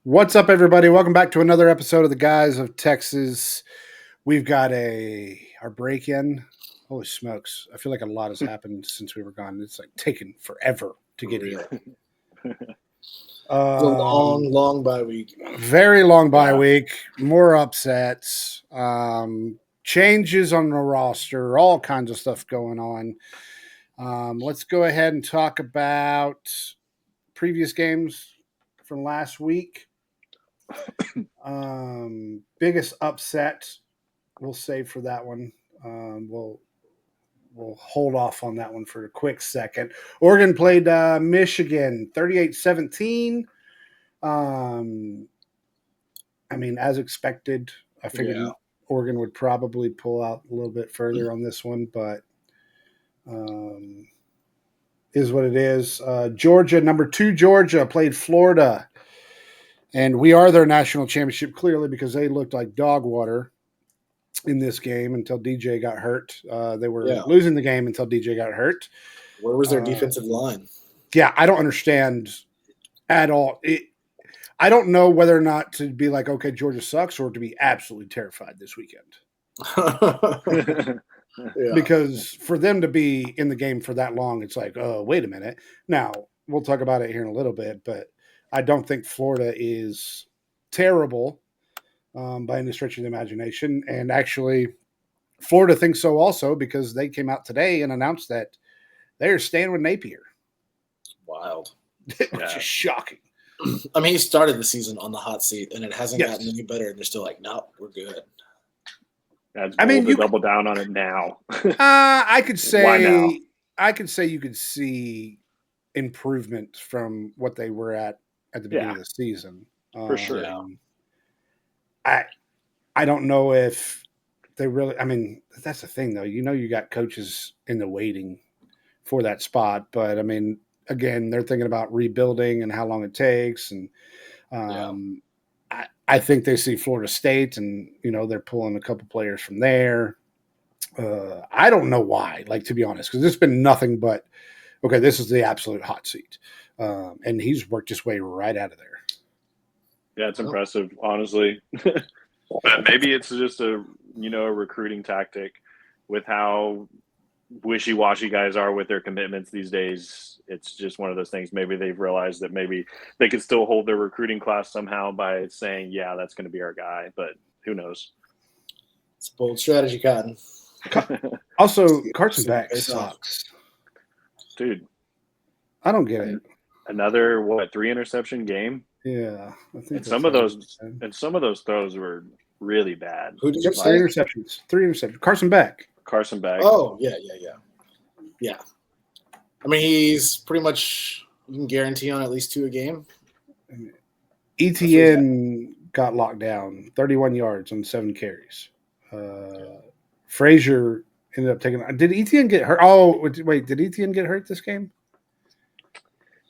What's up, everybody? Welcome back to another episode of the Guys of Texas. We've got our break in. Holy smokes! I feel like a lot has happened since we were gone. It's like taken forever to get here. It's a long bye week. Very long bye week. More upsets. Changes on the roster. All kinds of stuff going on. Let's go ahead and talk about previous games from last week. Biggest upset we'll save for that one. We'll hold off on that one for a quick second. Oregon played Michigan 38-17. I mean, as expected, I figured Oregon would probably pull out a little bit further on this one, but is what it is. Georgia, number 2 Georgia, played Florida. And we are their national championship, clearly, because they looked like dog water in this game until DJ got hurt. They were losing the game until DJ got hurt. Where was their defensive line? Yeah, I don't understand at all. I don't know whether or not to be like, okay, Georgia sucks, or to be absolutely terrified this weekend. Because for them to be in the game for that long, it's like, oh, wait a minute. Now, we'll talk about it here in a little bit, but I don't think Florida is terrible by any stretch of the imagination. And actually, Florida thinks so also because they came out today and announced that they're staying with Napier. Wild. Which is shocking. I mean, he started the season on the hot seat, and it hasn't gotten any better. And they're still like, no, we're good. You double down on it now. I could say Why now? You could see improvement from what they were at the beginning of the season. For sure. I don't know if they really – I mean, that's the thing, though. You got coaches in the waiting for that spot. But, I mean, again, they're thinking about rebuilding and how long it takes. And I think they see Florida State and, they're pulling a couple players from there. I don't know why, to be honest, because it's been nothing but, okay, this is the absolute hot seat. And he's worked his way right out of there. Yeah, it's impressive, honestly. But maybe it's just a recruiting tactic with how wishy-washy guys are with their commitments these days. It's just one of those things. Maybe they've realized that maybe they could still hold their recruiting class somehow by saying, yeah, that's going to be our guy. But who knows? It's a bold strategy, Cotton. Also, Carson Beck sucks. Dude. I don't get it. Another, 3-interception game? Yeah, I think some of those throws were really bad. Who did you say? 3 interceptions. Carson Beck. Oh, yeah. I mean, he's pretty much, you can guarantee on at least 2 a game. ETN got locked down, 31 yards on 7 carries. Frazier ended up taking. Did ETN get hurt? Oh, wait, did ETN get hurt this game?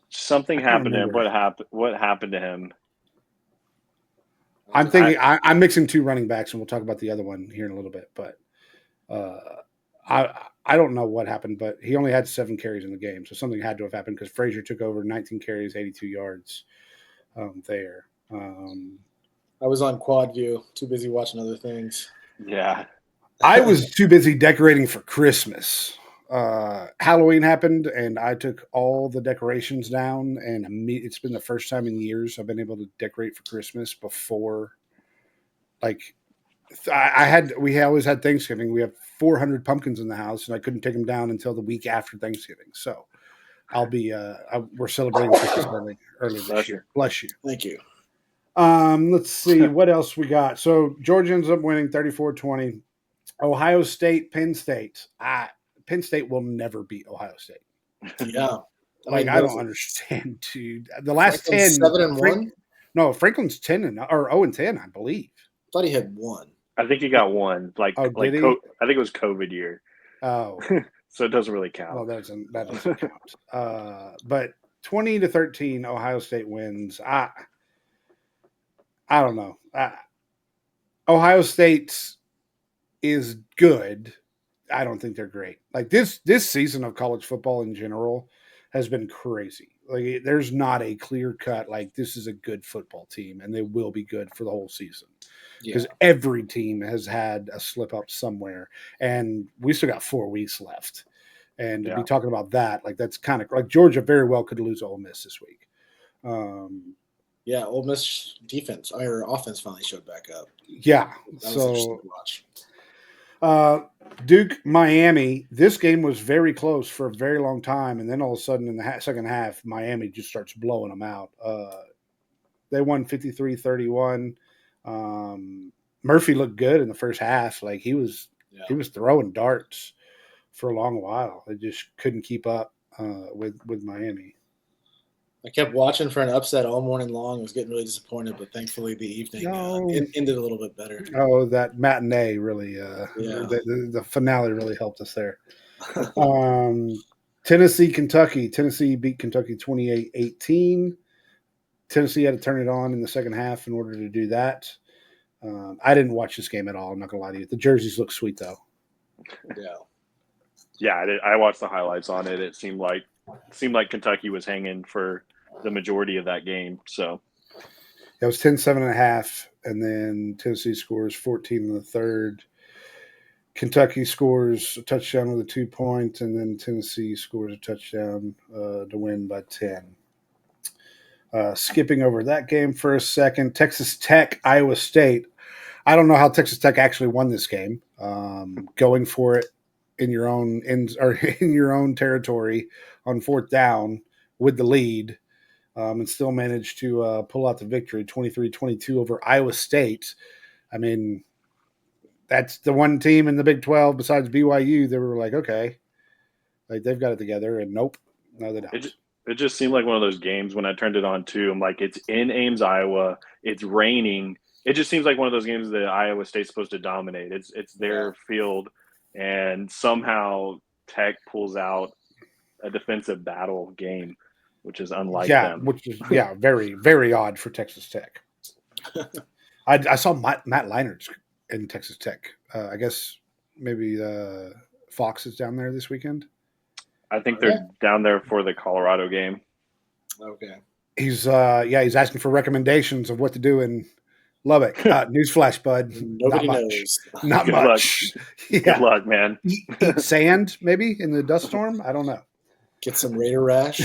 Something happened to him. What happened to him? I'm thinking I'm mixing 2 running backs, and we'll talk about the other one here in a little bit. But I don't know what happened, but he only had 7 carries in the game, so something had to have happened because Frazier took over 19 carries, 82 yards there. I was on quad view, too busy watching other things. Yeah. I was too busy decorating for Christmas. Halloween happened, and I took all the decorations down, and it's been the first time in years I've been able to decorate for Christmas before. We always had Thanksgiving. We have 400 pumpkins in the house, and I couldn't take them down until the week after Thanksgiving. So I'll be we're celebrating Christmas early this year. Bless you. Thank you. Let's see what else we got. So Georgia ends up winning 34-20. Ohio State, Penn State. Penn State will never beat Ohio State. Yeah. I don't understand, dude. The last 10. 7-1? No, Franklin's 10 or 0-10, I believe. I thought he had 1. I think he got 1. I think it was COVID year. Oh. So it doesn't really count. Well, that doesn't count. But 20-13, Ohio State wins. I don't know. Ohio State is good. I don't think they're great. This season of college football in general has been crazy. Like, there's not a clear cut, like, this is a good football team and they will be good for the whole season. Because every team has had a slip up somewhere, and we still got 4 weeks left. And to be talking about that, like, that's kind of like Georgia very well could lose Ole Miss this week. Ole Miss defense or offense finally showed back up. Yeah, that was interesting to watch. Duke, Miami. This game was very close for a very long time, and then all of a sudden in the second half, Miami just starts blowing them out. They won 53-31. Murphy looked good in the first half. Like, he was throwing darts for a long while. They just couldn't keep up with Miami. I kept watching for an upset all morning long. I was getting really disappointed, but thankfully the evening ended a little bit better. Oh, that matinee really, the finale really helped us there. Tennessee, Kentucky. Tennessee beat Kentucky 28-18. Tennessee had to turn it on in the second half in order to do that. I didn't watch this game at all. I'm not going to lie to you. The jerseys look sweet, though. Yeah, I watched the highlights on it. It seemed like Kentucky was hanging for the majority of that game. So it was 10-7.5, and then Tennessee scores 14 in the third. Kentucky scores a touchdown with a 2-point, and then Tennessee scores a touchdown to win by 10. Skipping over that game for a second, Texas Tech, Iowa State. I don't know how Texas Tech actually won this game. Going for it in your own territory on fourth down with the lead, and still managed to pull out the victory, 23-22 over Iowa State. I mean, that's the one team in the Big 12 besides BYU. They were like, okay, like, they've got it together, and nope, no, they don't. It just seemed like one of those games when I turned it on too. I'm like, it's in Ames, Iowa. It's raining. It just seems like one of those games that Iowa State's supposed to dominate. It's their field, and somehow Tech pulls out a defensive battle game, which is unlike them. Which is very, very odd for Texas Tech. I saw Matt Leinart in Texas Tech. I guess maybe Fox is down there this weekend. I think they're down there for the Colorado game. Okay. He's asking for recommendations of what to do in Lubbock. Newsflash, bud. Nobody knows. Not Good much. Luck. Good luck, man. Eat sand, maybe, in the dust storm? I don't know. Get some Raider rash.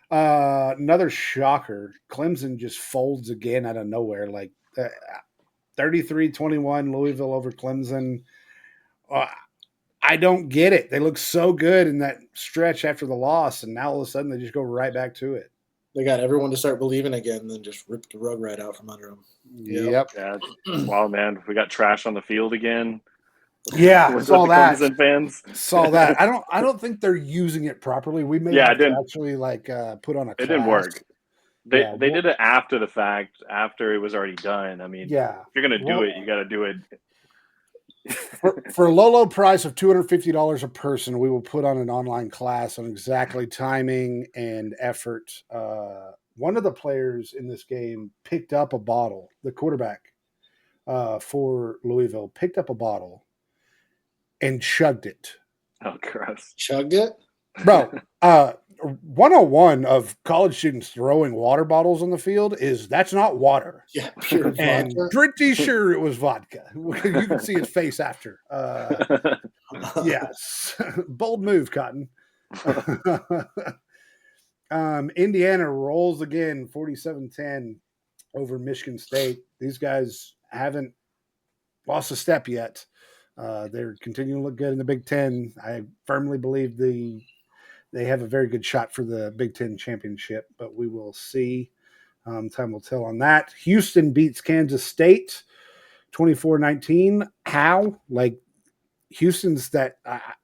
Another shocker. Clemson just folds again out of nowhere. Like 33-21, Louisville over Clemson. I don't get it. They look so good in that stretch after the loss, and now all of a sudden they just go right back to it. They got everyone to start believing again, and then just rip the rug right out from under them. Yep. Yeah. Wow, man. We got trash on the field again. Yeah, saw that. Clemson fans saw that. I don't think they're using it properly. We may have to actually put on a class. It didn't work. They did it after the fact, after it was already done. I mean, if you're gonna do it, you got to do it. For a low price of $250 a person, we will put on an online class on exactly timing and effort. One of the players in this game picked up a bottle. The quarterback for Louisville picked up a bottle and chugged it. Oh, gross. Chugged it? Bro, 101 of college students throwing water bottles on the field that's not water. Yeah, pure and vodka. Pretty sure it was vodka. You can see his face after. Yes. Bold move, Cotton. Indiana rolls again, 47-10 over Michigan State. These guys haven't lost a step yet. They're continuing to look good in the Big Ten. I firmly believe they have a very good shot for the Big Ten championship, but we will see. Time will tell on that. Houston beats Kansas State 24-19. How? Like, Houston's that,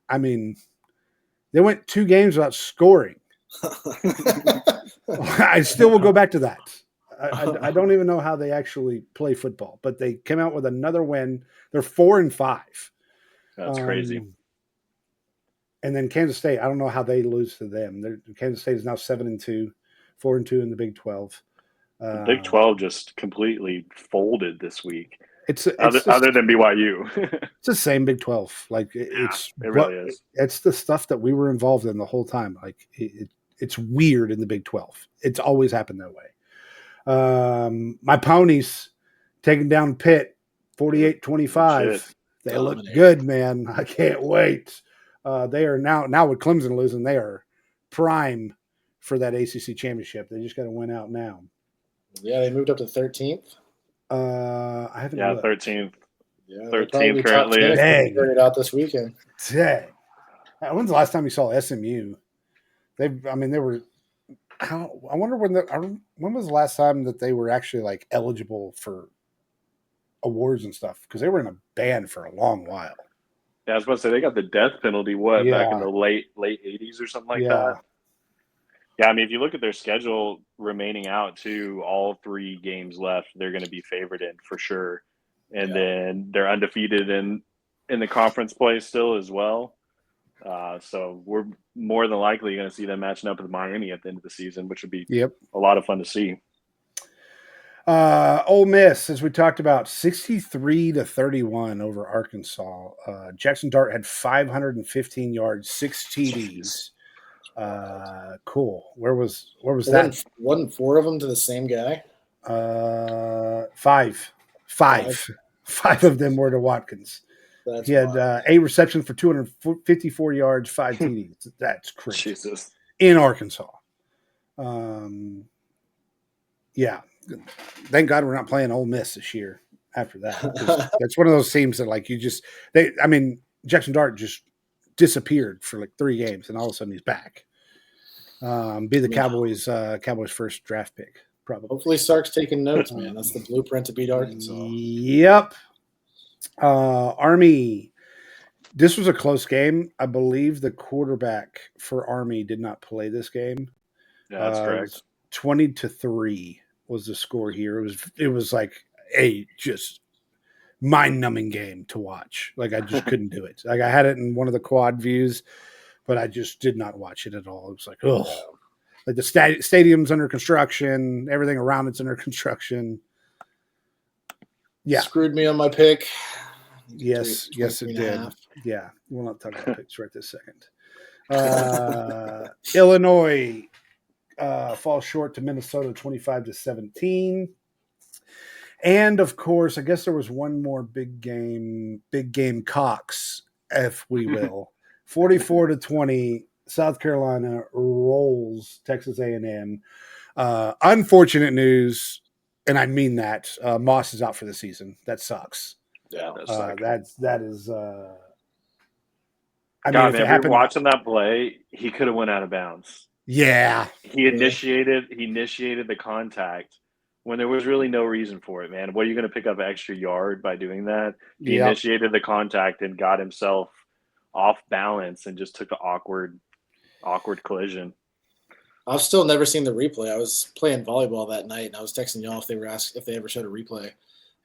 I mean, they went 2 games without scoring. I still will go back to that. I don't even know how they actually play football, but they came out with another win. They're 4-5. That's crazy. And then Kansas State, I don't know how they lose to them. Kansas State is now 7-2, 4-2 in the Big 12. The Big 12 just completely folded this week. It's other than BYU. It's the same Big 12. Like, it really is. It's the stuff that we were involved in the whole time. Like, It's weird in the Big 12. It's always happened that way. My Ponies taking down Pitt 48-25. They look good, man. I can't wait. They are now with Clemson losing, they are prime for that ACC championship. They just got to win out now. Yeah, they moved up to 13th. I haven't. Yeah, looked. 13th. Yeah, 13th currently. Figured it out this weekend. Dang. When's the last time you saw SMU? They were. I wonder when was the last time that they were actually like eligible for awards and stuff, because they were in a ban for a long while. Yeah, I was about to say they got the death penalty. Back in the late 80s or something like that. Yeah, I mean, if you look at their schedule remaining out to all 3 games left, they're going to be favored in for sure, and then they're undefeated in the conference play still as well. So we're more than likely going to see them matching up with Miami at the end of the season, which would be a lot of fun to see. Ole Miss, as we talked about, 63-31 over Arkansas. Jackson Dart had 515 yards, 6 TDs. Cool. Where was that? Wasn't 4 of them to the same guy? 5 of them were to Watkins. He had 8 receptions for 254 yards, 5 TDs. That's crazy. Jesus. In Arkansas. Yeah. Thank God we're not playing Ole Miss this year after that. That's one of those teams that, like, Jackson Dart just disappeared for like 3 games, and all of a sudden he's back. Be the Cowboys' first draft pick, probably. Hopefully Sark's taking notes, man. That's the blueprint to beat Arkansas. Yep. Army. This was a close game. I believe the quarterback for Army did not play this game. Yeah, that's correct. 20-3 was the score here. It was like a just mind-numbing game to watch. Like, I just couldn't do it. Like, I had it in one of the quad views, but I just did not watch it at all. It was like, oh, like the stadium's under construction, everything around it's under construction. Yeah, screwed me on my pick. Yes, it did. Yeah, we'll not talk about picks right this second. Illinois falls short to Minnesota 25-17. And of course, I guess there was one more big game Cox, if we will. 44-20, South Carolina rolls Texas A&M. Unfortunate news, and I mean that. Moss is out for the season. That sucks. Yeah, that is. If it happened, watching that play, he could have went out of bounds. Yeah, he initiated the contact when there was really no reason for it, man. What are you going to pick up an extra yard by doing that? He initiated the contact and got himself off balance and just took an awkward collision. I've still never seen the replay. I was playing volleyball that night, and I was texting y'all if they were asked if they ever showed a replay.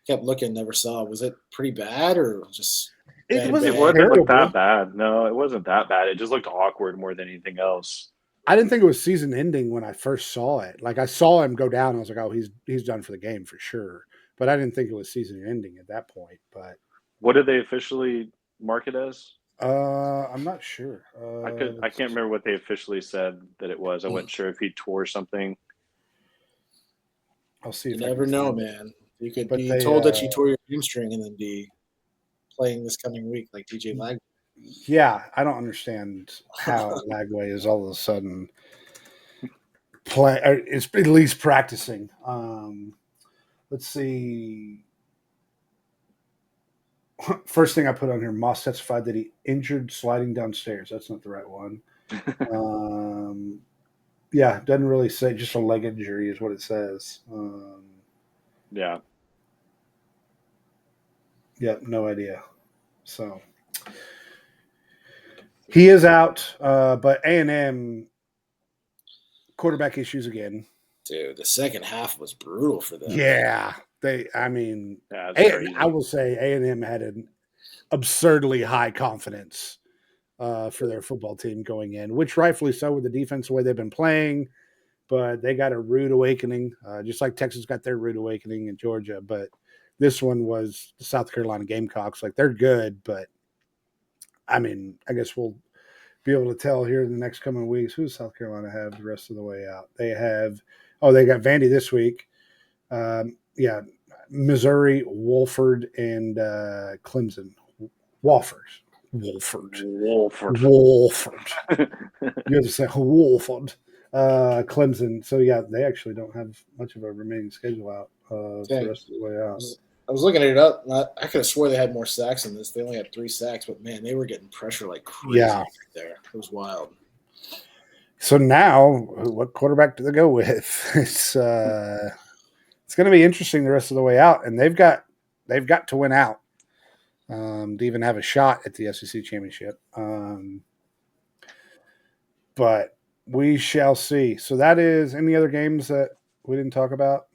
Kept looking, never saw. Was it pretty bad or just? It wasn't look that bad. No, it wasn't that bad. It just looked awkward more than anything else. I didn't think it was season ending when I first saw it. Like, I saw him go down, I was like, oh, he's done for the game for sure. But I didn't think it was season ending at that point. But what did they officially mark it as? I'm not sure. I can't remember what they officially said that it was. I wasn't sure if he tore something. I'll see. You never know, man. You could be told that you tore your hamstring and then be playing this coming week like DJ Lagway. Yeah, I don't understand how Lagway is all of a sudden it's at least practicing. Let's see. First thing I put on here, Moss testified that he injured sliding downstairs. That's not the right one. Yeah, doesn't really say, just a leg injury is what it says. Yeah. Yep, no idea. So he is out, but A&M quarterback issues again. Dude, the second half was brutal for them. Yeah, I will say A&M had an absurdly high confidence for their football team going in, which rightfully so with the defense the way they've been playing. But they got a rude awakening, just like Texas got their rude awakening in Georgia. But this one was the South Carolina Gamecocks. Like, they're good, but I mean, I guess we'll be able to tell here in the next coming weeks who does South Carolina have the rest of the way out. They got Vandy this week. Missouri, Wolford, and Clemson. Wolford. You have to say Wolford. Clemson. So yeah, they actually don't have much of a remaining schedule out for the rest of the way out. I was looking it up. And I could have swore they had more sacks than this. They only had 3 sacks, but man, they were getting pressure like crazy right there. It was wild. So now, what quarterback do they go with? It's going to be interesting the rest of the way out, and they've got to win out to even have a shot at the SEC championship. But we shall see. So that is any other games that we didn't talk about?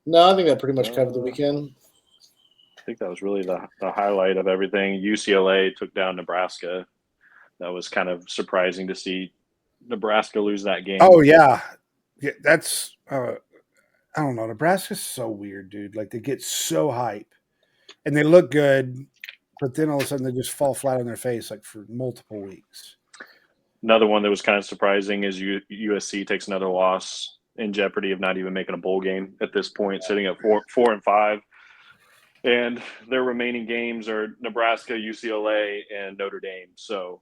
No, I think that pretty much covered the weekend. I think that was really the highlight of everything. UCLA took down Nebraska. That was kind of surprising to see Nebraska lose that game. Oh, yeah. That's I don't know. Nebraska's so weird, dude. Like, they get so hype, and they look good, but then all of a sudden they just fall flat on their face like for multiple weeks. Another one that was kind of surprising is USC takes another loss, in jeopardy of not even making a bowl game at this point, sitting at 4-5. And their remaining games are Nebraska, UCLA, and Notre Dame. So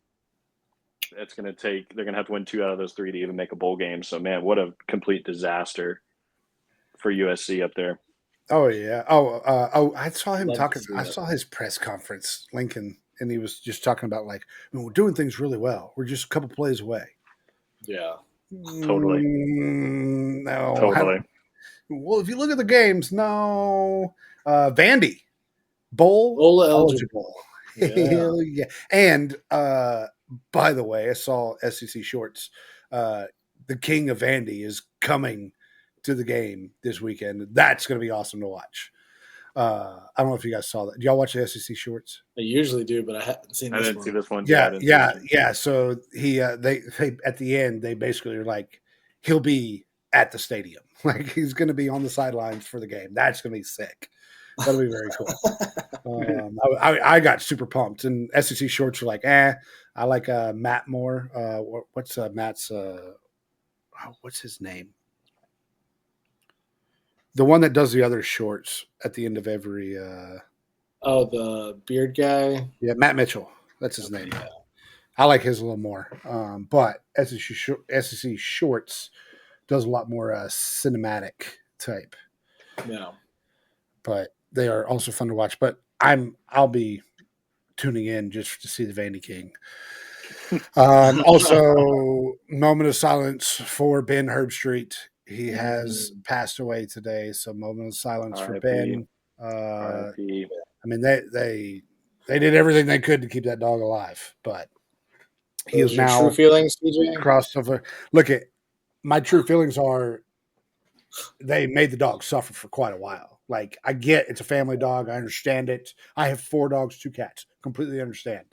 they're going to have to win 2 out of those 3 to even make a bowl game. So, man, what a complete disaster for USC up there. Oh, yeah. I saw him talking. I saw his press conference, Lincoln, and he was just talking about, like, we're doing things really well. We're just a couple plays away. Yeah. Totally. No. Totally. Well, if you look at the games, no. Vandy, bowl eligible. Hell yeah. And by the way, I saw SEC Shorts. The king of Vandy is coming to the game this weekend. That's going to be awesome to watch. I don't know if you guys saw that. Do y'all watch the SEC Shorts? I usually do, but I haven't seen this one. I didn't see this one. Yeah. So he, they at the end, they basically are like, he'll be at the stadium. Like, he's going to be on the sidelines for the game. That's going to be sick. That'll be very cool. I got super pumped, and SEC Shorts were like, I like Matt more. What's Matt's? What's his name? The one that does the other shorts at the end of every. The beard guy. Yeah, Matt Mitchell. That's his name. Yeah. I like his a little more. But SEC Shorts does a lot more cinematic type. Yeah. But they are also fun to watch. But I'll be tuning in just to see the Vandy King. Also, moment of silence for Ben Herbstreit. He has passed away today, so moment of silence for Ben. I mean, they did everything they could to keep that dog alive, but he is now true feelings, CJ? Crossed over. Look, my true feelings are they made the dog suffer for quite a while. Like, I get it's a family dog. I understand it. I have 4 dogs, 2 cats. Completely understand.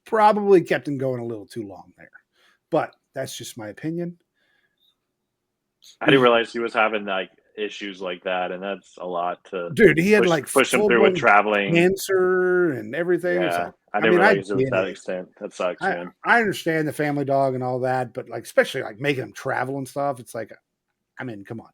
Probably kept him going a little too long there, but that's just my opinion. I didn't realize he was having like issues like that, and that's a lot to. Dude, he had push him through with traveling, cancer, and everything. Yeah, like, I didn't realize it was that extent. That sucks, man. I understand the family dog and all that, but like, especially like making him travel and stuff. It's like, I mean, come on.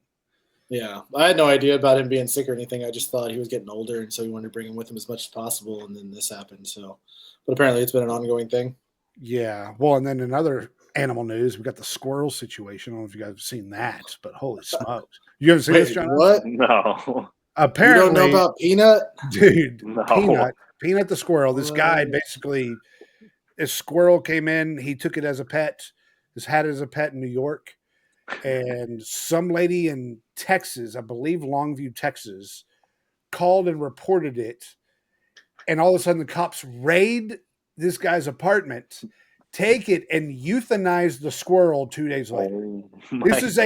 Yeah, I had no idea about him being sick or anything. I just thought he was getting older, and so he wanted to bring him with him as much as possible. And then this happened. So, but apparently, it's been an ongoing thing. Yeah. Well, and then in other animal news, we got the squirrel situation. I don't know if you guys have seen that, but holy smokes! You haven't seen this, John? What? No. Apparently, you don't know about Peanut, dude. No. Peanut the squirrel. This guy basically, this squirrel came in. He took it as a pet. Just had it as a pet in New York. And some lady in Texas, I believe Longview, Texas, called and reported it. And all of a sudden, the cops raid this guy's apartment, take it, and euthanize the squirrel 2 days later. Oh, this is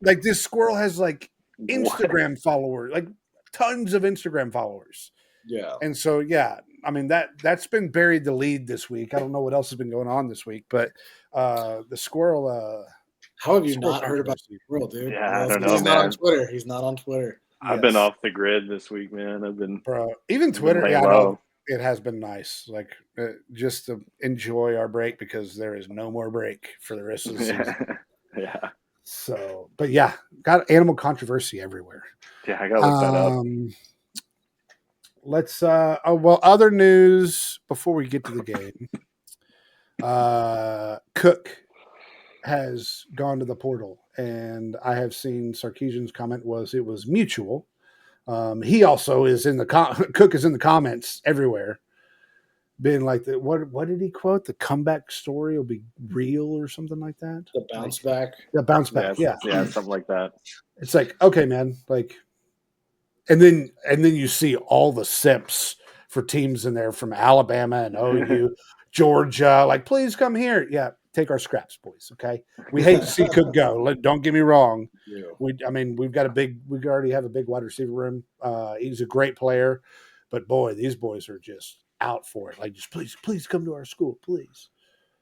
like this squirrel has like Instagram followers, like tons of Instagram followers. Yeah. And so, yeah, I mean, that's been buried the lead this week. I don't know what else has been going on this week, but the squirrel. How have you not heard about the squirrel, dude? Yeah, I don't know, He's man. not on Twitter. He's not on Twitter. I've been off the grid this week, man. I've been even Twitter. been Yeah, I know. It has been nice, like just to enjoy our break because there is no more break for the rest of the season. Yeah. So, but yeah, got animal controversy everywhere. Yeah, I gotta look that up. Let's other news before we get to the game. Cook has gone to the portal, and I have seen Sarkisian's comment it was mutual. He also is in the Cook is in the comments everywhere, being like what did he quote? The comeback story will be real or something like that. The bounce back. The bounce back, yeah, something like that. It's like, okay, man, like, and then you see all the simps for teams in there from Alabama and OU, Georgia, like, please come here. Yeah, take our scraps, boys. Okay, we hate to see Cook go. Don't get me wrong. Yeah. We already have a big wide receiver room. He's a great player, but boy, these boys are just out for it. Like, just please come to our school, please.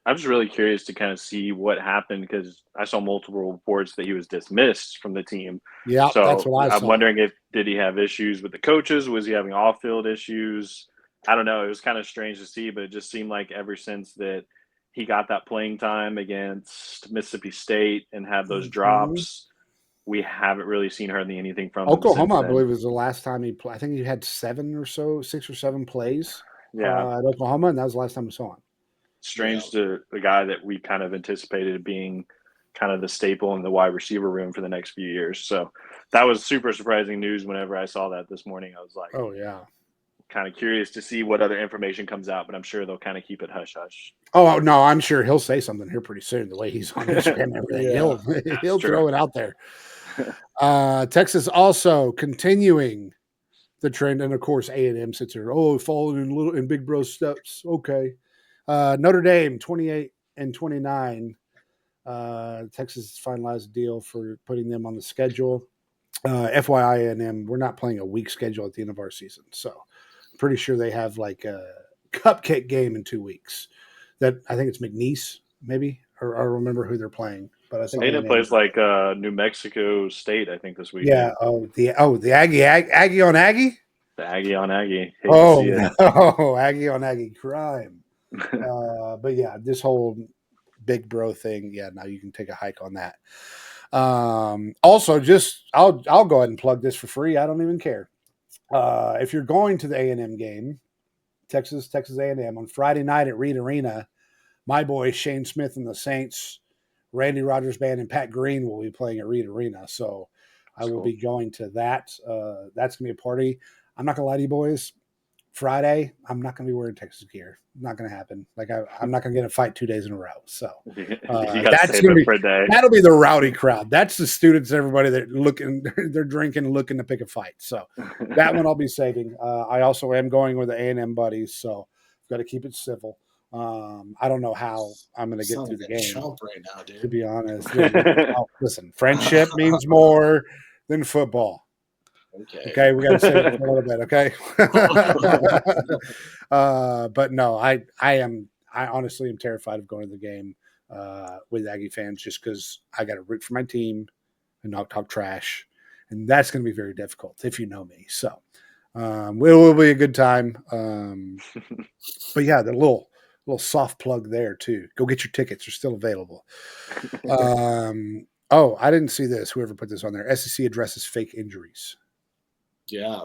I'm just really curious to kind of see what happened because I saw multiple reports that he was dismissed from the team. Yeah, so that's what I saw. I'm wondering did he have issues with the coaches? Was he having off-field issues? I don't know. It was kind of strange to see, but it just seemed like ever since that he got that playing time against Mississippi State and had those drops, we haven't really seen hardly anything from Oklahoma. him. I believe was the last time he played. I think he had 6 or 7 plays. Yeah, at Oklahoma, and that was the last time we saw him. Strange to the guy that we kind of anticipated being kind of the staple in the wide receiver room for the next few years. So that was super surprising news whenever I saw that this morning. I was like, oh, yeah. Kind of curious to see what other information comes out, but I'm sure they'll kind of keep it hush-hush. Oh, no, I'm sure he'll say something here pretty soon, the way he's on Instagram and everything. He'll throw it out there. Texas also continuing the trend, and of course A&M sits here, following in Big Bro's steps. Okay. Notre Dame 28-29. Texas finalized a deal for putting them on the schedule. FYI, A&M, we're not playing a week schedule at the end of our season, so I'm pretty sure they have like a cupcake game in 2 weeks. That I think it's McNeese, maybe, or I don't remember who they're playing. But I think A&M plays like New Mexico State, I think, this week. Yeah. The Aggie on Aggie. The Aggie on Aggie. Aggie on Aggie crime. But yeah, this whole Big Bro thing. Yeah, now you can take a hike on that. Also, I'll go ahead and plug this for free. I don't even care. If you're going to the A&M game, Texas A&M on Friday night at Reed Arena, my boy Shane Smith and the Saints, Randy Rogers Band, and Pat Green will be playing at Reed Arena. So I will be going to that. That's going to be a party. I'm not going to lie to you boys. Friday, I'm not going to be wearing Texas gear. Not going to happen. Like I'm not going to get a fight 2 days in a row. So that's going to be that'll be the rowdy crowd. That's the students, everybody that they're drinking, looking to pick a fight. So that one I'll be saving. I also am going with the A&M buddies, so I've got to keep it civil. I don't know how I'm going to get through the game. Right now, dude. To be honest, listen, friendship means more than football. Okay, we got to save it for a little bit. Okay, but no, I honestly am terrified of going to the game with Aggie fans just because I got to root for my team and not talk trash, and that's going to be very difficult if you know me. So it will be a good time. But yeah, the little soft plug there too. Go get your tickets; they're still available. I didn't see this. Whoever put this on there, SEC addresses fake injuries. Yeah.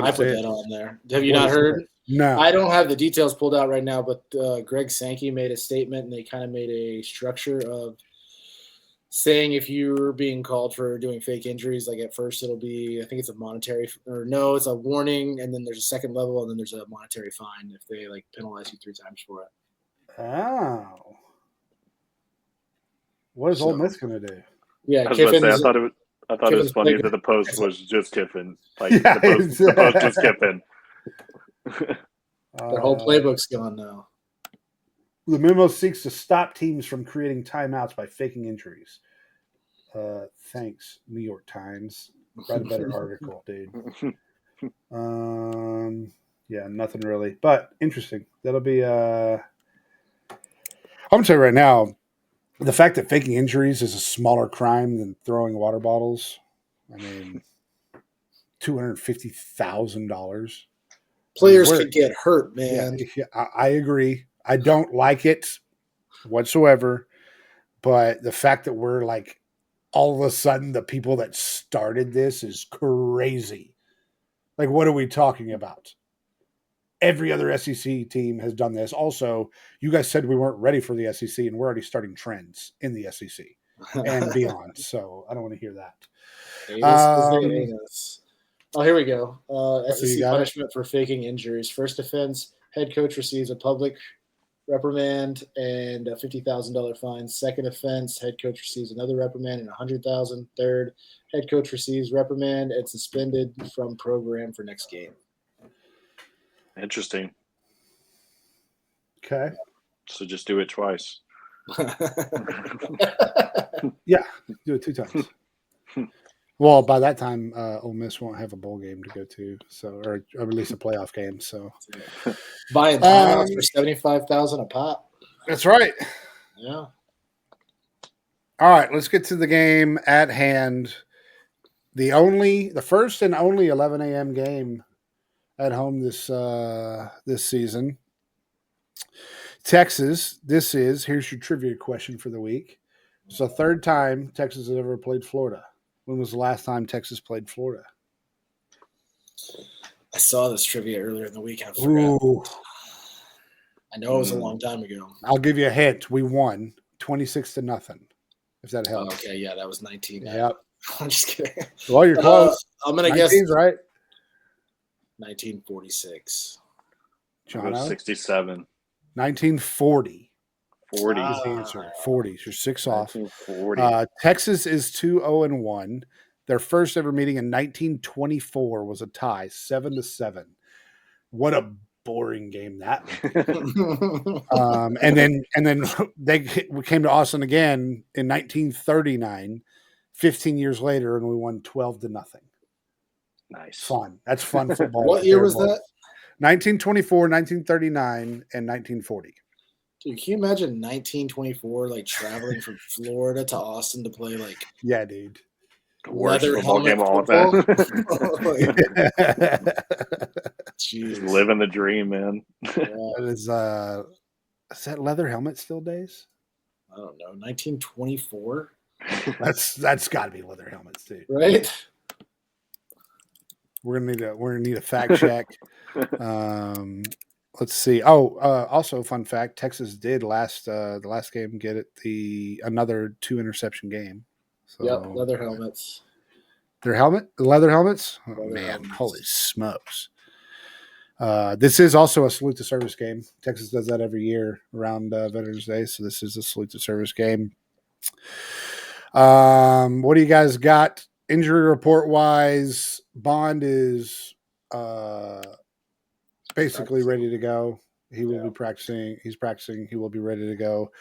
I put that on there. Have you What not is heard? it? No. I don't have the details pulled out right now, but Greg Sankey made a statement, and they kind of made a structure of saying if you're being called for doing fake injuries, like at first it'll be, I think it's a monetary, or no, it's a warning, and then there's a second level, and then there's a monetary fine if they like penalize you 3 times for it. Oh. What is Ole Miss going to do? Yeah, I was about to say, I thought it was funny that the post was just Kiffin. Like the post was Kiffin. The whole playbook's gone now. The memo seeks to stop teams from creating timeouts by faking injuries. Thanks, New York Times. Write a better article, dude. Yeah, nothing really. But interesting. That'll be I'm gonna tell you right now, the fact that faking injuries is a smaller crime than throwing water bottles. I mean, $250,000. Players We're- could get hurt, Yeah, man. I agree. I don't like it whatsoever, but the fact that we're like all of a sudden the people that started this is crazy. Like, what are we talking about? Every other SEC team has done this. Also, you guys said we weren't ready for the SEC, and we're already starting trends in the SEC and beyond. So I don't want to hear that. Anus. Oh, here we go. you SEC got it? punishment for faking injuries. First offense, head coach receives a public reprimand and a $50,000 fine. Second offense, head coach receives another reprimand and $100,000. Third, head coach receives reprimand and suspended from program for next game. Interesting. Okay. So just do it twice. Yeah, do it 2 times. Well, by that time, Ole Miss won't have a bowl game to go to, or at least a playoff game. So Buying timeouts for $75,000 a pop. that's right. Yeah. All right, let's get to the game at hand. The first and only 11 a.m. game at home this season. Texas. Here's your trivia question for the week. It's the third time Texas has ever played Florida. When was the last time Texas played Florida? I saw this trivia earlier in the week. I forgot. Ooh, I know it was a long time ago. I'll give you a hint. We won 26-0. If that Oh, helps. okay, yeah, that was 19. Yep. I'm just kidding. Well, you're close. I'm gonna guess 19's right. 1946. John, 67. 1940 40. is the answer. 40. So you're 6 off. 1940. Texas is 2-0-1. Their first ever meeting in 1924 was a tie, 7-7. What a boring game that would be. and then we came to Austin again in 1939, 15 years later, and we won 12-0. Nice. Fun. That's fun football. What year was that? 1924, 1939, and 1940. Dude, can you imagine 1924 like traveling from Florida to Austin to play like Yeah, dude. The worst leather football game of all helmet time. Jeez. Just living the dream, man. That is that leather helmet still days? I don't know, 1924, That's got to be leather helmets, dude. right? We're gonna need a fact check. Let's see. Also, fun fact: Texas did the last game get it another 2 interception game. So Yep, leather helmets. their leather helmets. Oh, Leather man, helmets. holy smokes! This is also a salute to service game. Texas does that every year around Veterans Day, so this is a salute to service game. What do you guys got injury report wise? Bond is basically ready to go. He will be practicing. He's practicing. He will be ready to go.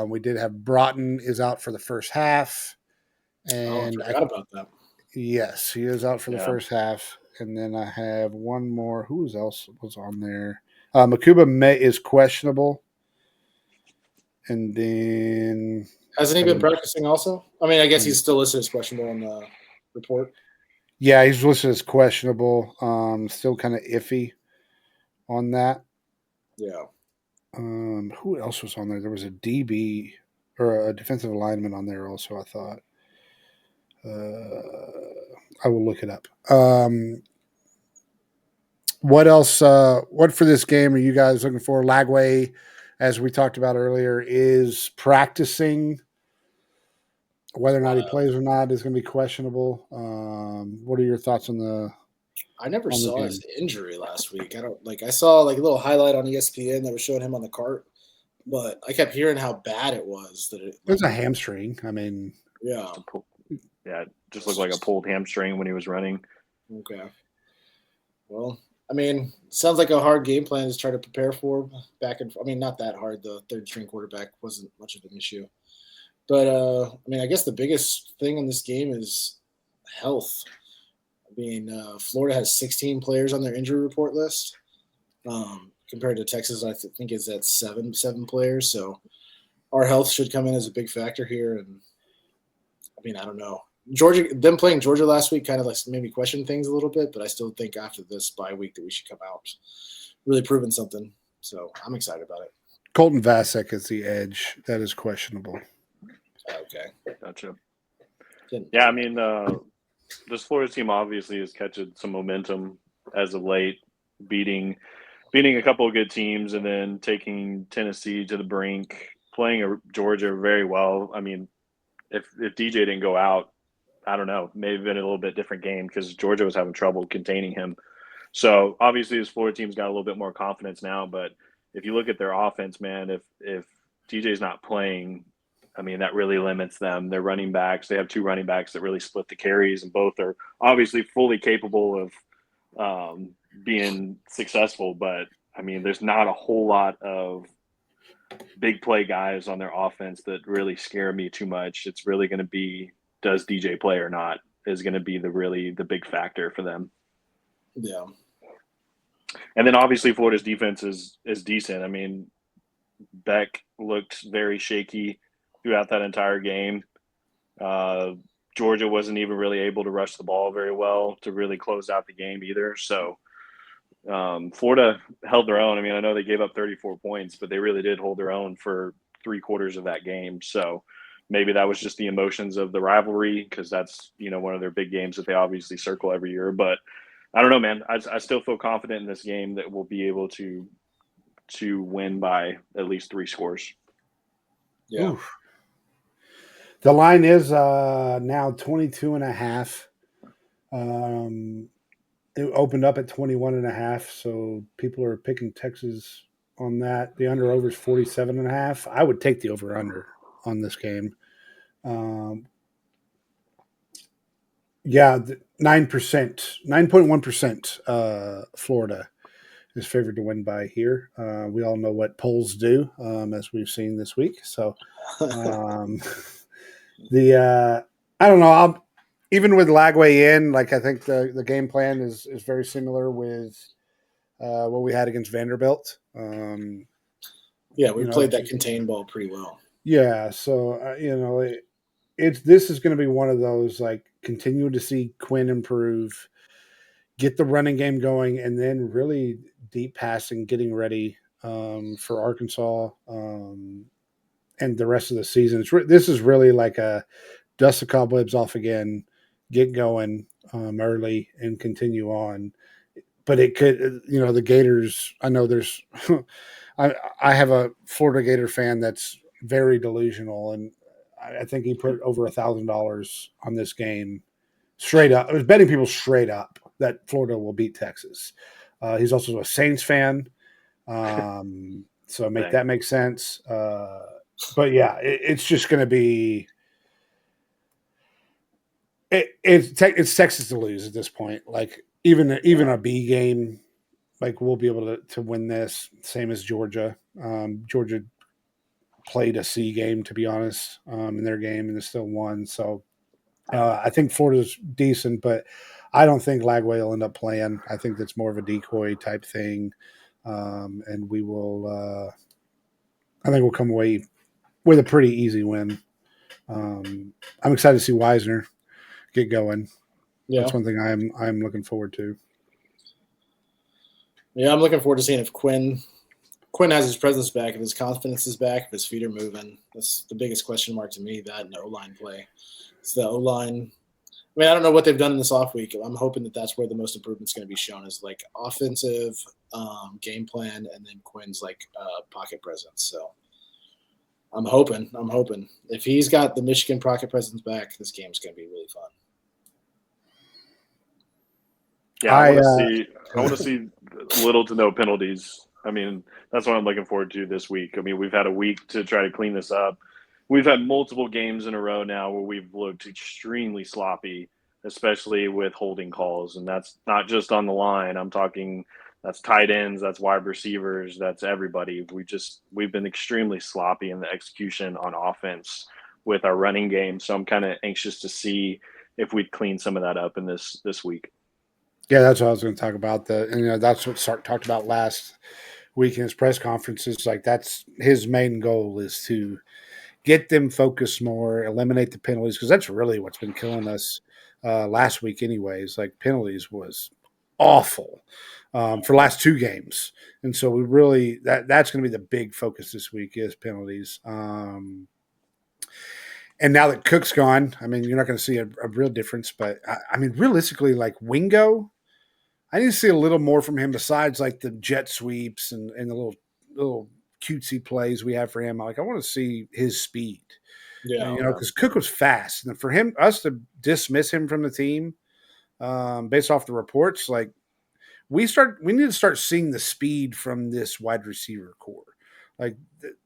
We did have Broughton is out for the first half, and I forgot about that. yes, he is out for the first half. And then I have one more. Who else was on there? Makuba is questionable. And then Hasn't he been practicing also? I mean, I guess he's still listed as questionable in the report. yeah, he's listed as questionable. Still kind of iffy on that. Yeah. Who else was on there? There was a DB or a defensive lineman on there also, I thought. I will look it up. What else? What for this game are you guys looking for? Lagway, as we talked about earlier, is practicing. Whether or not he plays or not is going to be questionable. What are your thoughts on the? I never on the saw game? his injury last week. I saw like a little highlight on ESPN that was showing him on the cart, but I kept hearing how bad it was. It was a hamstring. I mean, yeah. Yeah, it just looked like a pulled hamstring when he was running. Okay. Well, I mean, sounds like a hard game plan to try to prepare for not that hard. The third string quarterback wasn't much of an issue. But, I guess the biggest thing in this game is health. I mean, Florida has 16 players on their injury report list. Compared to Texas, I think is at seven players. So our health should come in as a big factor here. And, I mean, I don't know. Georgia, them playing Georgia last week kind of like made me question things a little bit, but I still think after this bye week that we should come out really proving something. So I'm excited about it. Colton Vasek is the edge. That is questionable. Okay. Gotcha. Didn't- Yeah, I mean, this Florida team obviously is catching some momentum as of late, beating a couple of good teams and then taking Tennessee to the brink, playing Georgia very well. I mean, if DJ didn't go out, I don't know, maybe been a little bit different game because Georgia was having trouble containing him. So obviously this Florida team's got a little bit more confidence now, but if you look at their offense, man, if DJ's not playing, I mean, that really limits them. Their running backs, they have two running backs that really split the carries, and both are obviously fully capable of being successful. But, I mean, there's not a whole lot of big play guys on their offense that really scare me too much. It's really going to be, does DJ play or not, is going to be the big factor for them. Yeah. And then obviously Florida's defense is decent. I mean, Beck looked very shaky throughout that entire game. Georgia wasn't even really able to rush the ball very well to really close out the game either. So Florida held their own. I mean, I know they gave up 34 points, but they really did hold their own for 3/4 of that game. So maybe that was just the emotions of the rivalry because that's, one of their big games that they obviously circle every year. But I don't know, man. I still feel confident in this game that we'll be able to win by at least 3 scores. Yeah. Oof. The line is now 22.5. It opened up at 21.5, so people are picking Texas on that. The under-over is 47.5. I would take the over-under on this game. Yeah, 9%, 9.1% Florida is favored to win by here. We all know what polls do, as we've seen this week. So I don't know. Even with Lagway in, like I think the game plan is very similar with what we had against Vanderbilt. Yeah, we played that contain ball pretty well. Yeah, so this is going to be one of those like continue to see Quinn improve, get the running game going, and then really deep passing, getting ready for Arkansas and the rest of the season. This is really like a dust the cobwebs off again, get going early, and continue on. But it could, the Gators. I know there's. I have a Florida Gator fan that's very delusional, and I think he put over $1,000 on this game straight up. I was betting people straight up that Florida will beat Texas. He's also a Saints fan, so that makes sense. But yeah, it's just going to be. It's Texas to lose at this point. Like even a B game, like we'll be able to win this. Same as Georgia. Georgia played a C game, to be honest, in their game, and they still won. So I think Florida's decent, but I don't think Lagway will end up playing. I think that's more of a decoy type thing, and we will. I think we'll come away with a pretty easy win. I'm excited to see Wisner get going. Yeah. That's one thing I'm looking forward to. Yeah, I'm looking forward to seeing if Quinn has his presence back, if his confidence is back, if his feet are moving. That's the biggest question mark to me, that and the O-line play. It's the O-line. I mean, I don't know what they've done in this off week. I'm hoping that that's where the most improvement's going to be shown, is like offensive game plan, and then Quinn's like pocket presence. So I'm hoping if he's got the Michigan pocket presence back, this game's going to be really fun. Yeah, I want to see little to no penalties. I mean, that's what I'm looking forward to this week. I mean, we've had a week to try to clean this up. We've had multiple games in a row now where we've looked extremely sloppy, especially with holding calls. And that's not just on the line. I'm talking that's tight ends, that's wide receivers, that's everybody. We've been extremely sloppy in the execution on offense with our running game. So I'm kind of anxious to see if we'd clean some of that up in this week. Yeah, that's what I was going to talk about. That's what Sark talked about last week in his press conferences. Like that's his main goal is to get them focused more, eliminate the penalties, because that's really what's been killing us last week anyways. Like penalties was awful for the last 2 games. And so we really that's going to be the big focus this week is penalties. And now that Cook's gone, I mean, you're not going to see a real difference. But I mean, realistically, like Wingo, I need to see a little more from him besides like the jet sweeps and the little cutesy plays we have for him. Like I want to see his speed. Yeah, You know, because Cook was fast, and for us to dismiss him from the team based off the reports, like we need to start seeing the speed from this wide receiver core. Like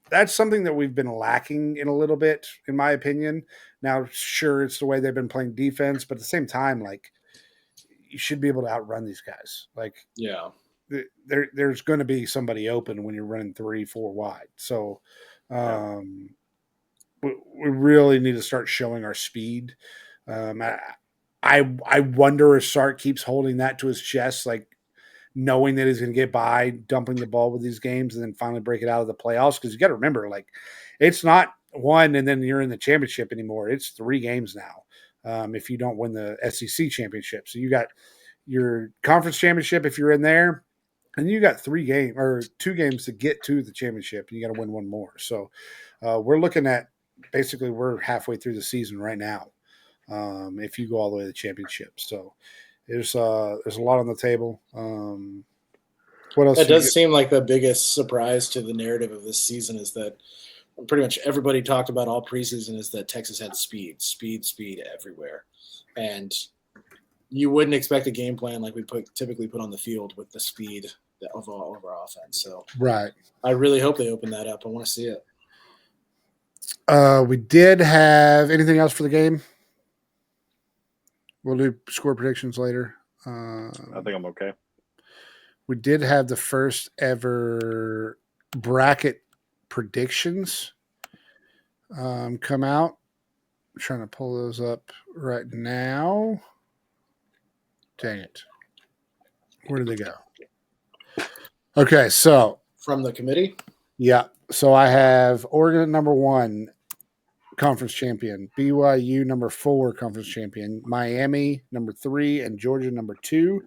that's something that we've been lacking in a little bit, in my opinion. Now, sure, it's the way they've been playing defense, but at the same time, like you should be able to outrun these guys. Like, yeah, there's going to be somebody open when you're running 3-4 wide. So, we really need to start showing our speed. I wonder if Sark keeps holding that to his chest, like knowing that he's going to get by dumping the ball with these games and then finally break it out of the playoffs. Because you got to remember, like it's not one and then you're in the championship anymore. It's 3 games now if you don't win the SEC championship. So you got your conference championship if you're in there, and you got 2 games to get to the championship, and you got to win one more. So we're looking at basically we're halfway through the season right now. If you go all the way to the championship, so there's a lot on the table. What else? It does seem like the biggest surprise to the narrative of this season is that pretty much everybody talked about all preseason is that Texas had speed everywhere, and you wouldn't expect a game plan like we typically put on the field with the speed of our offense. So, right. I really hope they open that up. I want to see it. We did have anything else for the game? We'll do score predictions later. I think I'm okay. We did have the first ever bracket predictions come out. I'm trying to pull those up right now. Dang it. Where did they go? Okay, so. From the committee? Yeah. So I have Oregon at number 1, conference champion. BYU number 4, conference champion. Miami number 3, and Georgia number 2.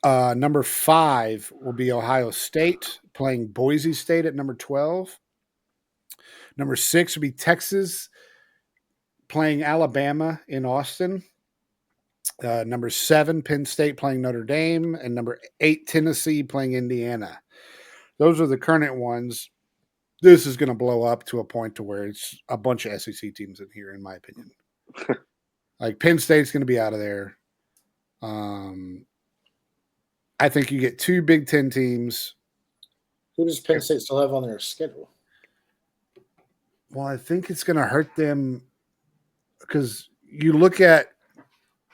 Number 5 will be Ohio State playing Boise State at number 12. Number 6 will be Texas playing Alabama in Austin. Number 7, Penn State playing Notre Dame, and number 8, Tennessee playing Indiana. Those are the current ones. This is going to blow up to a point to where it's a bunch of SEC teams in here, in my opinion. Like Penn State's going to be out of there. I think you get 2 Big Ten teams. Who does Penn State still have on their schedule? Well, I think it's going to hurt them because you look at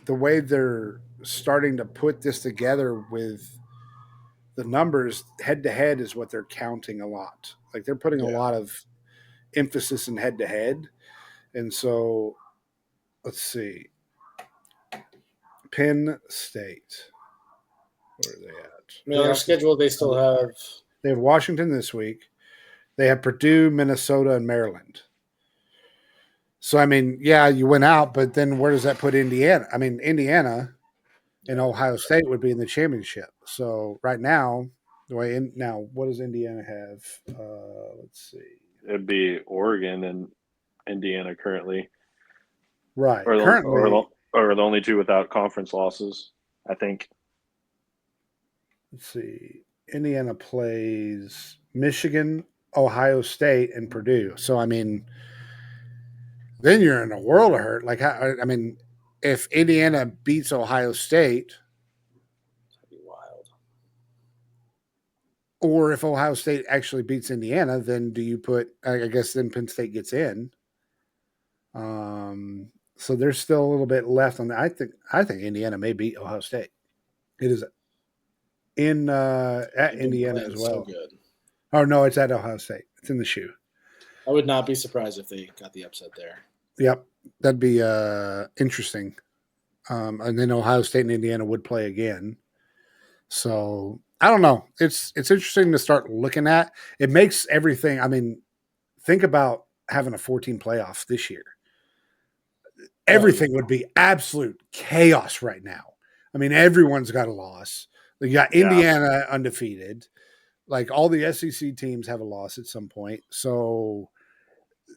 the way they're starting to put this together with the numbers. Head-to-head is what they're counting a lot. Like they're putting a lot of emphasis in head-to-head. And so let's see. Penn State. Where are they at? I mean, on their schedule, they still have. They have Washington this week. They have Purdue, Minnesota, and Maryland. So, I mean, yeah, you went out, but then where does that put Indiana? I mean, Indiana and Ohio State would be in the championship. So, right now, what does Indiana have? Let's see. It'd be Oregon and Indiana currently. Right. Or the only 2 without conference losses, I think. Let's see. Indiana plays Michigan, Ohio State, and Purdue. So, I mean, then you're in a world of hurt. Like, I mean, if Indiana beats Ohio State, that'd be wild. Or if Ohio State actually beats Indiana, then do you put? I guess then Penn State gets in. So there's still a little bit left on that. I think Indiana may beat Ohio State. It is at Indiana as well. So good. Oh no, it's at Ohio State. It's in the shoe. I would not be surprised if they got the upset there. Yep, that'd be interesting. And then Ohio State and Indiana would play again. So I don't know. It's interesting to start looking at. It makes everything. I mean, think about having a 14 playoff this year. Everything would be absolute chaos right now. I mean, everyone's got a loss. You got Indiana undefeated. Like all the SEC teams have a loss at some point. So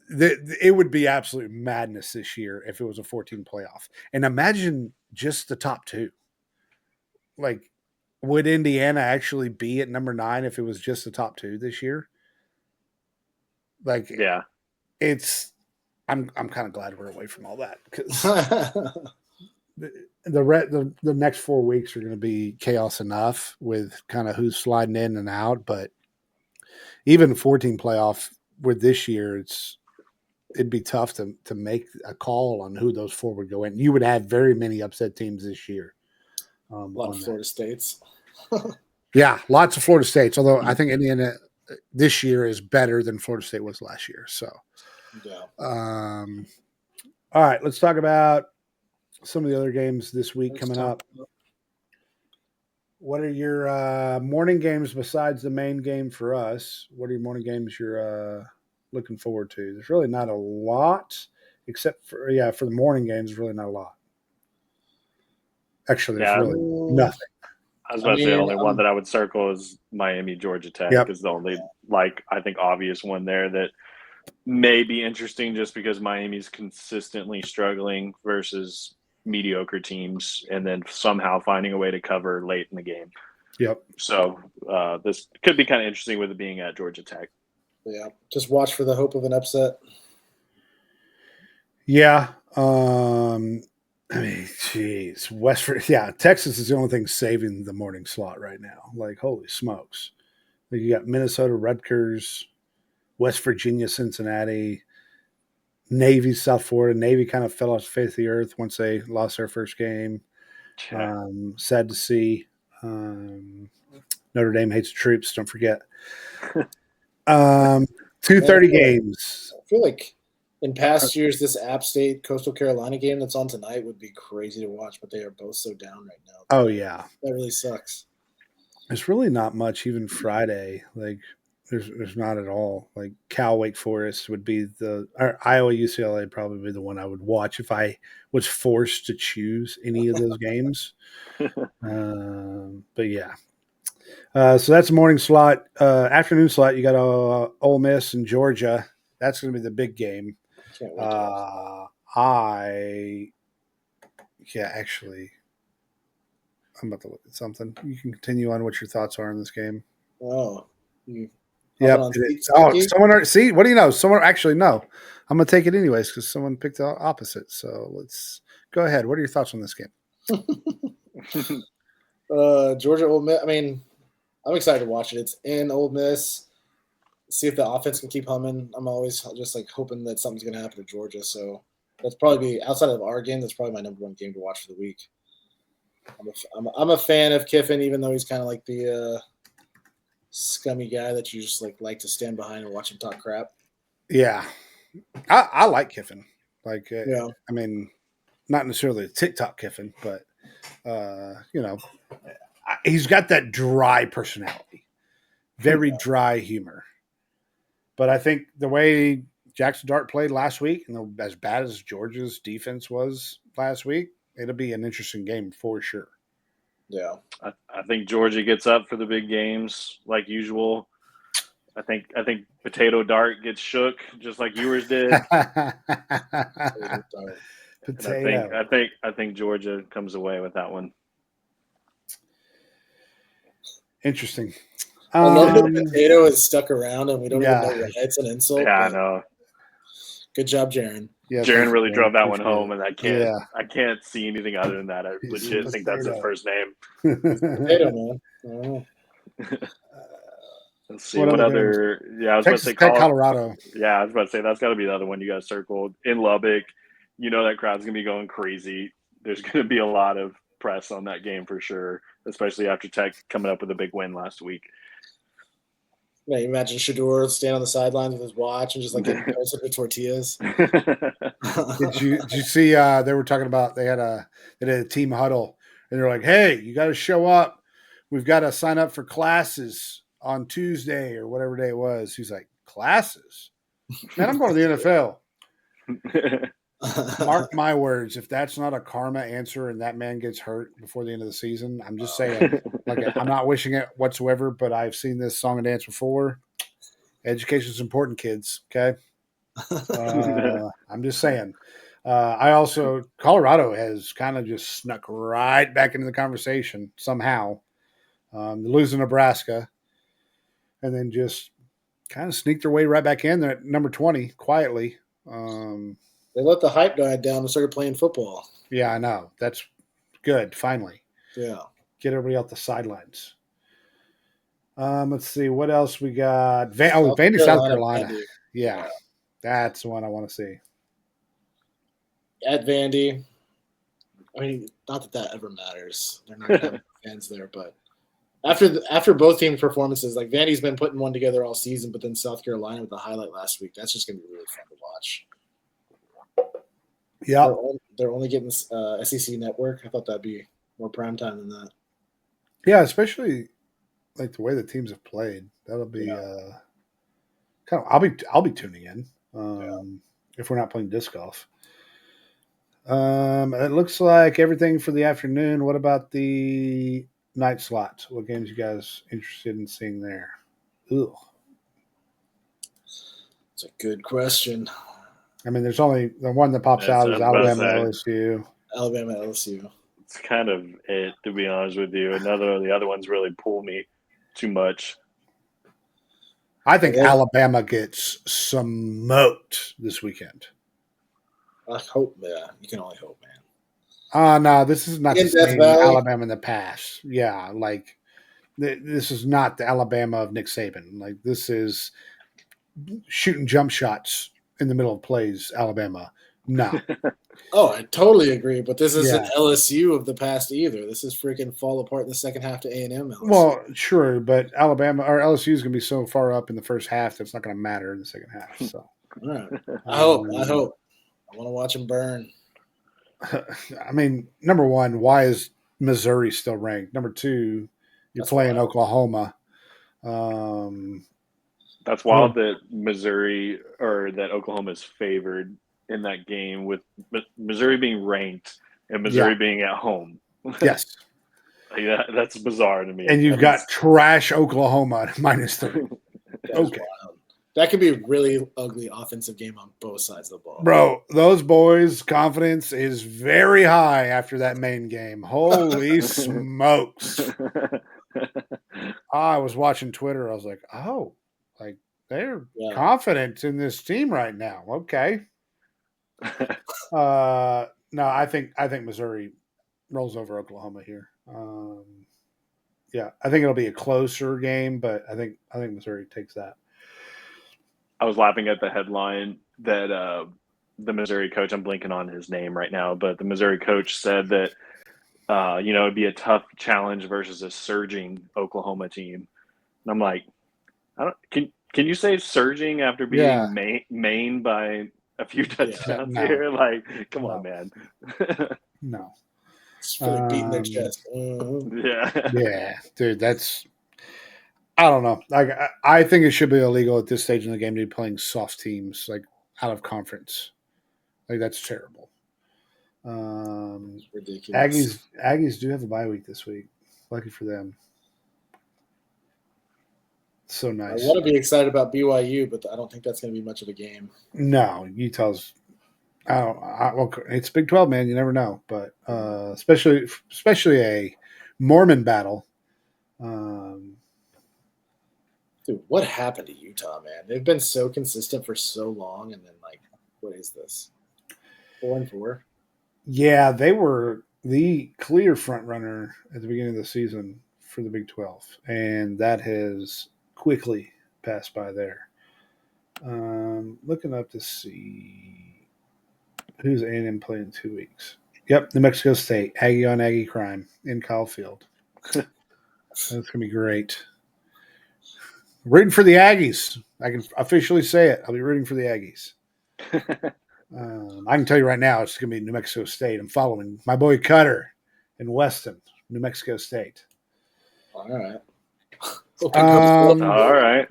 it would be absolute madness this year if it was a 14 playoff. And imagine just the top two. Like, would Indiana actually be at number 9 if it was just the top two this year? Like, Yeah. I'm kind of glad we're away from all that because the next 4 weeks are going to be chaos enough with kind of who's sliding in and out. But even 14 playoff with this year, it'd be tough to make a call on who those 4 would go in. You would have very many upset teams this year. A lot of Florida States. Yeah, lots of Florida States. Although I think Indiana this year is better than Florida State was last year. So, yeah. All right, let's talk about some of the other games this week coming up. What are your morning games besides the main game for us? What are your morning games you're looking forward to? There's really not a lot, except for the morning games. Really not a lot. Actually, there's really nothing. I was about to say the only one that I would circle is Miami, Georgia Tech is the only, I think, obvious one there that may be interesting just because Miami's consistently struggling versus mediocre teams and then somehow finding a way to cover late in the game. Yep. So this could be kind of interesting with it being at Georgia Tech. Yeah. Just watch for the hope of an upset. Yeah. I mean, geez, Texas is the only thing saving the morning slot right now. Like, holy smokes. Like, you got Minnesota, Rutgers, West Virginia, Cincinnati, Navy, South Florida. Navy kind of fell off the face of the earth once they lost their first game. Sad to see. Notre Dame hates the troops, don't forget. 2:30 games. I feel like in past years, this App State Coastal Carolina game that's on tonight would be crazy to watch, but they are both so down right now. Oh, yeah. That really sucks. There's really not much even Friday. Like, there's not at all. Like, Cal Wake Forest would be Iowa UCLA would probably be the one I would watch if I was forced to choose any of those games. But yeah. So that's the morning slot. Afternoon slot, you got Ole Miss and Georgia. That's going to be the big game. Can't wait to actually, I'm about to look at something. You can continue on what your thoughts are on this game. Oh, yep. Someone already, see, what do you know? Someone actually no. I'm going to take it anyways because someone picked the opposite. So let's go ahead. What are your thoughts on this game? Georgia, Ole Miss. I mean, I'm excited to watch it. It's in Ole Miss. See if the offense can keep humming. I'm always just hoping that something's going to happen to Georgia. So that's probably be outside of our game. That's probably my number one game to watch for the week. I'm a fan of Kiffin, even though he's kind of like the scummy guy that you just like to stand behind and watch him talk crap. Yeah, I like Kiffin. I mean, not necessarily a TikTok Kiffin, but he's got that dry personality, very dry humor. But I think the way Jackson Dart played last week, and as bad as Georgia's defense was last week, it'll be an interesting game for sure. Yeah. I think Georgia gets up for the big games like usual. I think Potato Dart gets shook just like yours did. I think Georgia comes away with that one. Interesting. I love that Potato is stuck around and we don't even know why. It's an insult. Yeah, I know. Good job, Jaron. Yeah, Jaron really drove that one home, and I can't see anything other than that. I legit think that's his first name. Potato, man. Let's see what other. Yeah, I was Texas about to say Colorado. Yeah, I was about to say that's got to be the other one you guys circled in Lubbock. You know that crowd's gonna be going crazy. There's gonna be a lot of press on that game for sure, especially after Tech coming up with a big win last week. Yeah, you imagine Shedeur standing on the sidelines with his watch and just getting toasted with tortillas. Did you see? They were talking about they did a team huddle and they're like, "Hey, you got to show up. We've got to sign up for classes on Tuesday or whatever day it was." He's like, "Classes? Man, I'm going to the NFL. Mark my words. If that's not a karma answer and that man gets hurt before the end of the season, I'm just saying. Like, I'm not wishing it whatsoever, but I've seen this song and dance before. Education's important, kids. Okay. I'm just saying. I also Colorado has kind of just snuck right back into the conversation somehow. Losing Nebraska, and then just kind of sneaked their way right back in there at number 20 quietly. They let the hype die down and started playing football. Yeah, I know. That's good. Finally, Yeah. get everybody off the sidelines. Let's see what else we got. Vandy, South Carolina. Vandy. Yeah, that's the one I want to see. At Vandy. I mean, not that ever matters. They're not going to have fans there, but after both teams' performances, like Vandy's been putting one together all season, but then South Carolina with the highlight last week, that's just going to be really fun to watch. Yeah, they're only getting SEC Network. I thought that'd be more prime time than that. Yeah, especially like the way the teams have played. That'll be kind of. I'll be tuning in if we're not playing disc golf. It looks like everything for the afternoon. What about the night slots? What games you guys interested in seeing there? Ugh. It's a good question. I mean, there's only the one that pops out is Alabama LSU. Alabama LSU. It's kind of it, to be honest with you. The other ones really pull me too much. I think Alabama gets smoked this weekend. I hope, yeah. You can only hope, man. No, this is not the same Alabama in the past. Yeah, like this is not the Alabama of Nick Saban. Like this is shooting jump shots in the middle of plays, Alabama. No. Oh, I totally agree. But this isn't LSU of the past either. This is freaking fall apart in the second half to A&M. LSU. Well, sure, but Alabama or LSU is going to be so far up in the first half that it's not going to matter in the second half. So, all right. I hope. I want to watch them burn. I mean, number one, why is Missouri still ranked? Number two, you're playing Oklahoma. That's wild that Missouri or that Oklahoma is favored in that game with Missouri being ranked and Missouri being at home. Yes. That's bizarre to me. And you've got trash Oklahoma at -3. Okay. Wild. That could be a really ugly offensive game on both sides of the ball. Bro, those boys' confidence is very high after that main game. Holy smokes. I was watching Twitter. I was like, oh, like they're confident in this team right now. Okay. No, I think Missouri rolls over Oklahoma here. I think it'll be a closer game, but I think Missouri takes that. I was laughing at the headline that the Missouri coach, I'm blanking on his name right now, but the Missouri coach said that it'd be a tough challenge versus a surging Oklahoma team. And I'm like, can you say surging after being mained by a few touchdowns here? Like, come on, man. No. It's really beating their chest. Yeah, dude, that's – I don't know. Like, I think it should be illegal at this stage in the game to be playing soft teams, like, out of conference. Like, that's terrible. It's ridiculous. Aggies do have a bye week this week. Lucky for them. So nice. I want to be excited about BYU, but I don't think that's going to be much of a game. No, Utah's. Well, it's Big 12, man. You never know, but especially a Mormon battle. Dude, what happened to Utah, man? They've been so consistent for so long, and then what is this? 4-4. Yeah, they were the clear front runner at the beginning of the season for the Big 12, and that has quickly passed by there. Looking up to see who's A&M playing in 2 weeks. Yep, New Mexico State, Aggie on Aggie crime in Kyle Field. That's going to be great. Rooting for the Aggies. I can officially say it. I'll be rooting for the Aggies. I can tell you right now it's going to be New Mexico State. I'm following my boy Cutter in Weston, New Mexico State. All right. All right.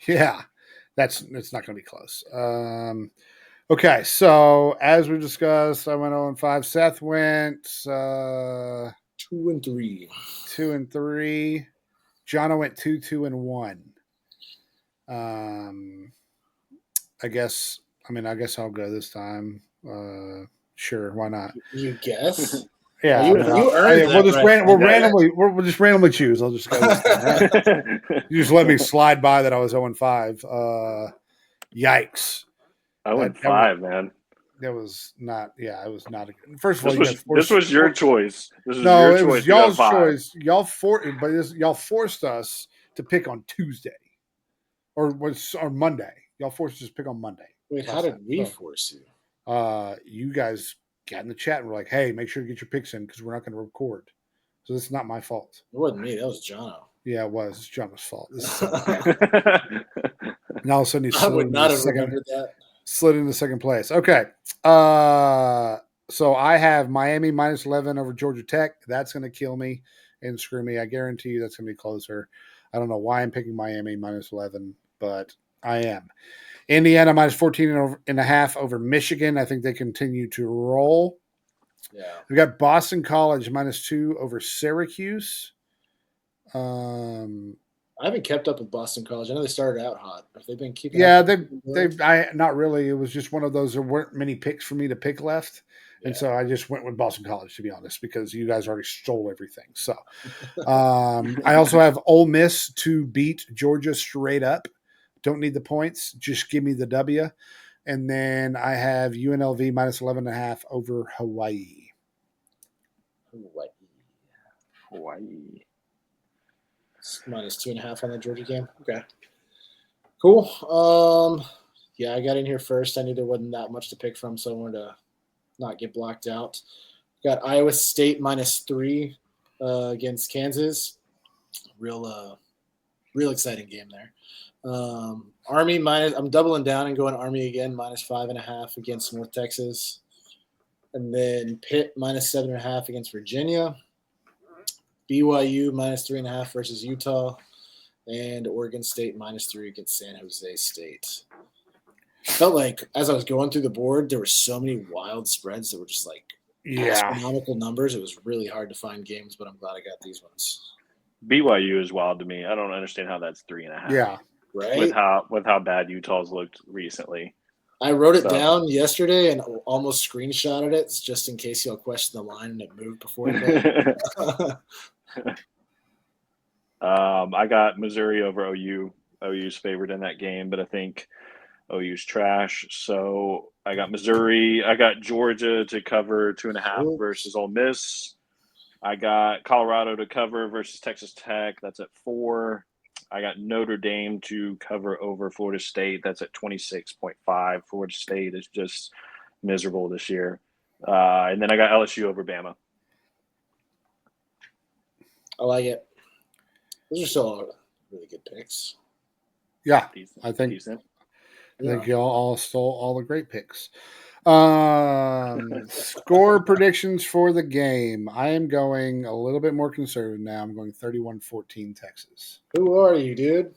Yeah. it's not going to be close. Okay, so as we discussed, I went 0-5. Seth went 2-3. 2-3. Jono went 2-2-1. I guess I'll go this time. Sure, why not? You guess? Yeah, You earned we'll that right. we'll just randomly choose. I'll just go this time, right? You just let me slide by that I was 0-5. Yikes. 0-5, man. That was not. Yeah, it was not. First of all, this was your choice. This was no, your it choice. was y'all's choice. Y'all forced us to pick on Tuesday, or Monday. Y'all forced us to pick on Monday. Wait, how did we force you? You guys got in the chat and were like, "Hey, make sure to get your picks in because we're not going to record." So this is not my fault. It wasn't me. That was Jono. Yeah, it was. It's Jono's fault. And all of a sudden, I would not have remembered that. Slid into second place. Okay. So I have Miami -11 over Georgia Tech. That's going to kill me and screw me. I guarantee you that's going to be closer. I don't know why I'm picking Miami -11, but I am. Indiana -14.5 over Michigan. I think they continue to roll. Yeah. We got Boston College -2 over Syracuse. I haven't kept up with Boston College. I know they started out hot. Have they been keeping? Yeah, they've not really. It was just one of those. There weren't many picks for me to pick left, and so I just went with Boston College, to be honest, because you guys already stole everything. So, I also have Ole Miss to beat Georgia straight up. Don't need the points. Just give me the W. And then I have UNLV -11.5 over Hawaii. Hawaii. -2.5 on the Georgia game. Okay. Cool. Yeah, I got in here first. I knew there wasn't that much to pick from, so I wanted to not get blocked out. Got Iowa State -3 against Kansas. Real exciting game there. Army I'm doubling down and going Army again, -5.5 against North Texas. And then Pitt -7.5 against Virginia. BYU -3.5 versus Utah, and Oregon State -3 against San Jose State. Felt like as I was going through the board, there were so many wild spreads that were just like astronomical numbers. It was really hard to find games, but I'm glad I got these ones. BYU is wild to me. I don't understand how that's 3.5. Yeah, right. With how bad Utah's looked recently. I wrote it down yesterday and almost screenshotted it just in case y'all question the line and it moved before it. I got Missouri over OU. OU's favored in that game, but I think OU's trash. So I got Missouri. I got Georgia to cover 2.5 versus Ole Miss. I got Colorado to cover versus Texas Tech. That's at 4. I got Notre Dame to cover over Florida State. That's at 26.5. Florida State is just miserable this year. And then I got LSU over Bama. I like it. Those are still really good picks. Yeah, Decent. I think Decent. I think y'all all stole all the great picks. Score predictions for the game. I am going a little bit more conservative now. I'm going 31-14 Texas. Who are you, dude?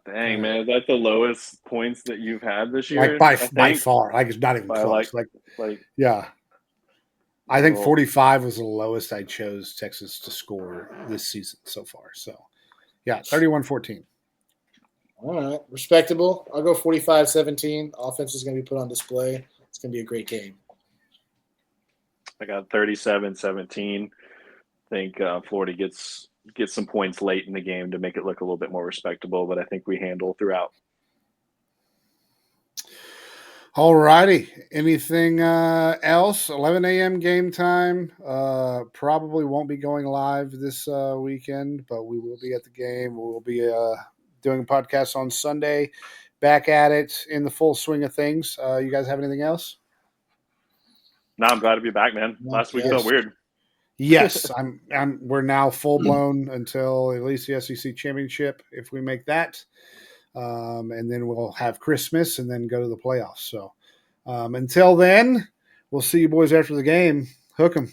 Dang, man, is that the lowest points that you've had this year? Like by far. Like it's not even close. Like yeah. I think 45 was the lowest I chose Texas to score this season so far. So yeah, 31-14. All right. Respectable. I'll go 45-17. Offense is going to be put on display. It's going to be a great game. I got 37-17. I think Florida gets some points late in the game to make it look a little bit more respectable, but I think we handle throughout. All righty. Anything else? 11 a.m. game time. Probably won't be going live this weekend, but we will be at the game. We will be doing a podcast on Sunday. Back at it in the full swing of things. You guys have anything else? No, I'm glad to be back, man. Last week felt weird. Yes, we're now full blown until at least the SEC championship if we make that, and then we'll have Christmas and then go to the playoffs. So until then, we'll see you boys after the game. Hook 'em.